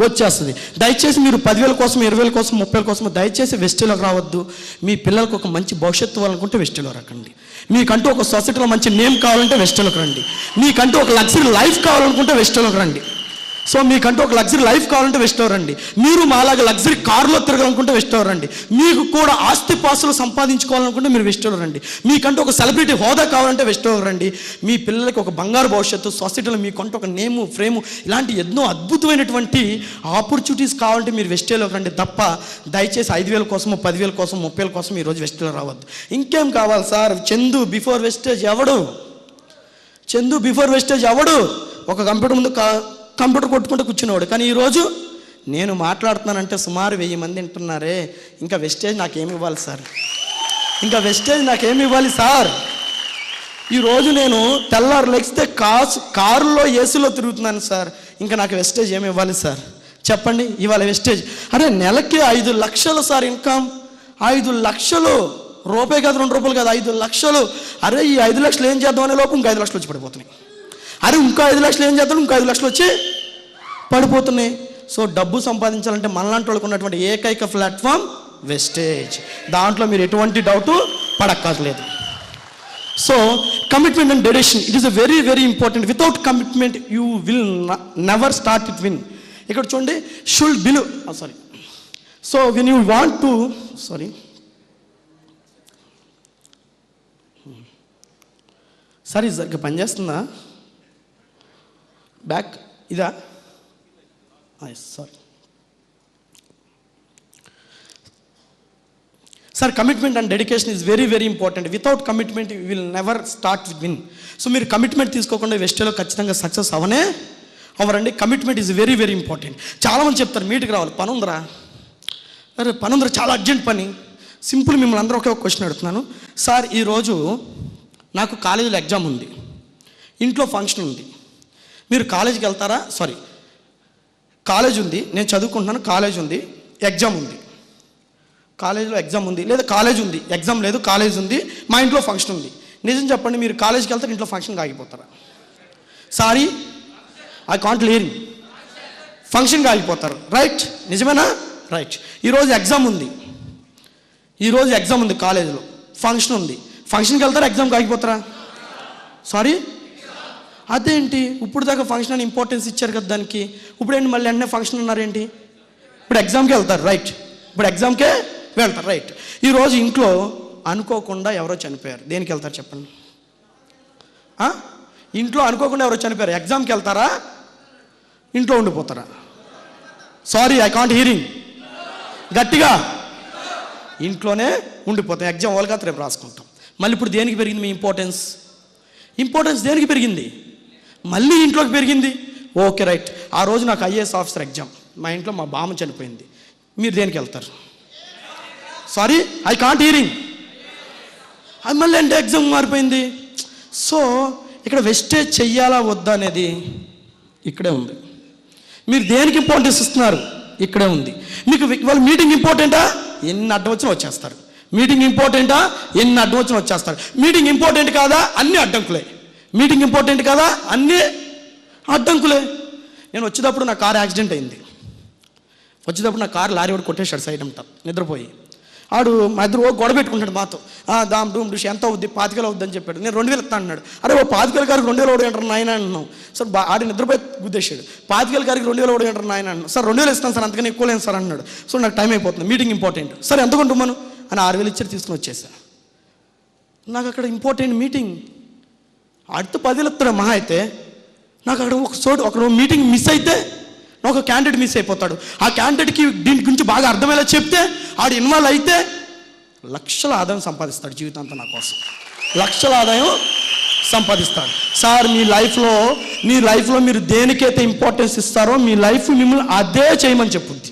వచ్చేస్తుంది. దయచేసి మీరు 10,000 కోసం, 20,000 కోసం, 30,000 కోసం దయచేసి వెస్టిలోకి రావద్దు. మీ పిల్లలకు ఒక మంచి భవిష్యత్తు ఇవ్వాలనుకుంటే వెస్టిలో రకండి. మీకంటూ ఒక సొసైటీలో మంచి నేమ్ కావాలంటే వెస్టిలోకి రండి. మీకంటూ ఒక లగ్జరీ లైఫ్ కావాలనుకుంటే వెస్టిలోకి రండి. సో మీకంటూ ఒక లగ్జరీ లైఫ్ కావాలంటే వెస్టిలో రండి. మీరు మాలాగా లగ్జరీ కారులో తిరగాలనుకుంటే వెస్టిలో రండి. మీకు కూడా ఆస్తిపాస్తులు సంపాదించుకోవాలనుకుంటే మీరు వెస్టిలో రండి. మీకంటూ ఒక సెలబ్రిటీ హోదా కావాలంటే వెస్టిలో రండి. మీ పిల్లలకి ఒక బంగారు భవిష్యత్తు, సొసైటీలో మీకంటూ ఒక నేము, ఫ్రేము, ఇలాంటి ఎన్నో అద్భుతమైనటువంటి ఆపర్చునిటీస్ కావాలంటే మీరు వెస్టిలోకి రండి తప్ప దయచేసి 5,000 కోసమో, 10,000 కోసం, 30,000 కోసం ఈరోజు వెస్టిలో రావద్దు. ఇంకేం కావాలి సార్? చందు బిఫోర్ వెస్టేజ్ ఎవడు? చందు బిఫోర్ వెస్టేజ్ ఎవడు? ఒక కంప్యూటర్ ముందు కంప్యూటర్ కొట్టుకుంటూ కూర్చునేవాడు. కానీ ఈరోజు నేను మాట్లాడుతున్నానంటే సుమారు 1000 మంది వింటున్నారే. ఇంకా వెస్టేజ్ నాకేమి ఇవ్వాలి సార్? ఇంకా వెస్టేజ్ నాకేమి ఇవ్వాలి సార్? ఈరోజు నేను తెల్లారు లెగిస్తే కారులో ఏసీలో తిరుగుతున్నాను సార్. ఇంకా నాకు వెస్టేజ్ ఏమి ఇవ్వాలి సార్? చెప్పండి. ఇవాళ వెస్టేజ్ అరే నెలకి 5 లక్షలు సార్ ఇన్కమ్. 5 లక్షలు రూపాయి కాదు, 2 రూపాయలు కాదు, 5 లక్షలు. అరే ఈ 5 లక్షలు ఏం చేద్దాం అనే లోపు ఇంకో 5 లక్షలు వచ్చి పడిపోతున్నాయి. అరే ఇంకో 5 లక్షలు ఏం చేద్దాం, ఇంకో 5 లక్షలు వచ్చి పడిపోతున్నాయి. సో డబ్బు సంపాదించాలంటే మనలాంటి వాళ్ళకు ఉన్నటువంటి ఏకైక ప్లాట్ఫామ్ వెస్టేజ్. దాంట్లో మీరు ఎటువంటి డౌట్ పడక్కర్లేదు. So commitment and dedication, it is a very very important. Without commitment you will never start it win. ఇక్కడ చూడండి, should believe sorry. So when you want to sorry sir ఇది సరిగ్గా పనిచేస్తుందా? Back ఇదా? Sorry sir, commitment and dedication is very very important. Without commitment you will never start win. So మీరు commitment తీసుకోకుండా వెస్టేలో ఖచ్చితంగా సక్సెస్ అవ్వరండి. Commitment is very very important. చాలామంది చెప్తారు మీటికి రావాలి, పని ఉందిరా. అరే పని ఉందిరా, చాలా అర్జెంట్ పని. సింపుల్, మిమ్మల్ని అందరూ ఒకే ఒక క్వశ్చన్ అడుగుతున్నాను సార్. ఈరోజు నాకు కాలేజీలో ఎగ్జామ్ ఉంది, ఇంట్లో ఫంక్షన్ ఉంది, మీరు కాలేజీకి వెళ్తారా? సారీ, కాలేజ్ ఉంది, నేను చదువుకుంటున్నాను, కాలేజ్ ఉంది, ఎగ్జామ్ ఉంది. కాలేజీలో ఎగ్జామ్ ఉంది, లేదా కాలేజ్ ఉంది, ఎగ్జామ్ లేదు, కాలేజ్ ఉంది, మా ఇంట్లో ఫంక్షన్ ఉంది. నిజం చెప్పండి, మీరు కాలేజీకి వెళ్తారు, ఇంట్లో ఫంక్షన్కి ఆగిపోతారా? Sorry, I can't hear. ఫంక్షన్కి ఆగిపోతారు, రైట్? నిజమేనా? రైట్. ఈరోజు ఎగ్జామ్ ఉంది, ఈరోజు ఎగ్జామ్ ఉంది, కాలేజీలో ఫంక్షన్ ఉంది. ఫంక్షన్కి వెళ్తారా, ఎగ్జామ్కి ఆగిపోతారా? సారీ, అదేంటి? ఇప్పుడు దాకా ఫంక్షన్ అని ఇంపార్టెన్స్ ఇచ్చారు కదా దానికి, ఇప్పుడు ఏంటి మళ్ళీ అన్నీ ఫంక్షన్ అన్నారేంటి? ఇప్పుడు ఎగ్జామ్కి వెళ్తారు, రైట్? ఇప్పుడు ఎగ్జామ్కే వెళ్తారు, రైట్? ఈరోజు ఇంట్లో అనుకోకుండా ఎవరో చనిపోయారు, దేనికి వెళ్తారు చెప్పండి? ఇంట్లో అనుకోకుండా ఎవరో చనిపోయారు, ఎగ్జామ్కి వెళ్తారా, ఇంట్లో ఉండిపోతారా? Sorry, I can't hearing. గట్టిగా ఇంట్లోనే ఉండిపోతాం. ఎగ్జామ్ వాళ్ళకి రేపు రాసుకుంటాం. మళ్ళీ ఇప్పుడు దేనికి పెరిగింది మీ ఇంపార్టెన్స్? ఇంపార్టెన్స్ దేనికి పెరిగింది? మళ్ళీ ఇంట్లోకి పెరిగింది. Okay, right. ఆ రోజు నాకు ఐఏఎస్ ఆఫీసర్ ఎగ్జామ్, మా ఇంట్లో మా బామ్మ చనిపోయింది, మీరు దేనికి వెళ్తారు? Sorry, I can't hearing. అది మళ్ళీ అంటే ఎగ్జామ్ మారిపోయింది. సో ఇక్కడ వెస్టేజ్ చెయ్యాలా వద్దా అనేది ఇక్కడే ఉంది. మీరు దేనికి ఇంపార్టెన్స్ ఇస్తున్నారు? ఇక్కడే ఉంది. మీకు వాళ్ళ మీటింగ్ ఇంపార్టెంటా? ఎన్ని అడ్డం వచ్చినా వచ్చేస్తారు. మీటింగ్ ఇంపార్టెంటా? ఎన్ని అడ్డం వచ్చినా వచ్చేస్తారు. మీటింగ్ ఇంపార్టెంట్ కాదా? అన్నీ అడ్డంకులే. మీటింగ్ ఇంపార్టెంట్ కాదా? అన్నీ అడ్డంకులే. నేను వచ్చేటప్పుడు నా కారు యాక్సిడెంట్ అయింది. వచ్చేటప్పుడు నా కారు లారీ వాడు కొట్టేశాడు సైడ్ అంతా నిద్రపోయి. ఆడు మా ఇద్దరు గొడవ పెట్టుకుంటాడు మాతో. దామ్ డూమ్ డూష్ ఎంత అవుద్ది? 25,000 అవుద్దని చెప్పాడు. నేను 2,000 ఇస్తాను అన్నాడు. అరే ఓ 25,000 గారికి 2,000 ఒకటి అంటారు నాయన అన్నావు సార్. ఆడి నిద్రపోయి గుద్దేశాడు. 25,000 గారికి 2,000 ఒకటి అంటారు నాయన అన్నాడు. సార్ 2,000 ఇస్తాను సార్, అంతకని ఎక్కువ లేను సార్ అన్నాడు. సో నాకు టైం అయిపోతుంది, మీటింగ్ ఇంపార్టెంట్. సరే ఎంత కొంటున్నాను అని 6,000 ఇచ్చారు, తీసుకుని వచ్చేసా. నాకు అక్కడ ఇంపార్టెంట్ మీటింగ్. ఆడితో 10,000 ఇస్తాడు మహా అయితే. నాకు అక్కడ ఒక మీటింగ్ మిస్ అయితే ఒక క్యాండిడేట్ మిస్ అయిపోతాడు. ఆ క్యాండిడేట్కి దీని గురించి బాగా అర్థమయ్యేలా చెప్తే ఆడు ఇన్వాల్వ్ అయితే లక్షల ఆదాయం సంపాదిస్తాడు జీవితాంతం. నా కోసం లక్షల ఆదాయం సంపాదిస్తాడు. సార్ మీ లైఫ్లో మీరు దేనికైతే ఇంపార్టెన్స్ ఇస్తారో మీ లైఫ్ మిమ్మల్ని అదే చేయమని చెప్పుద్ది.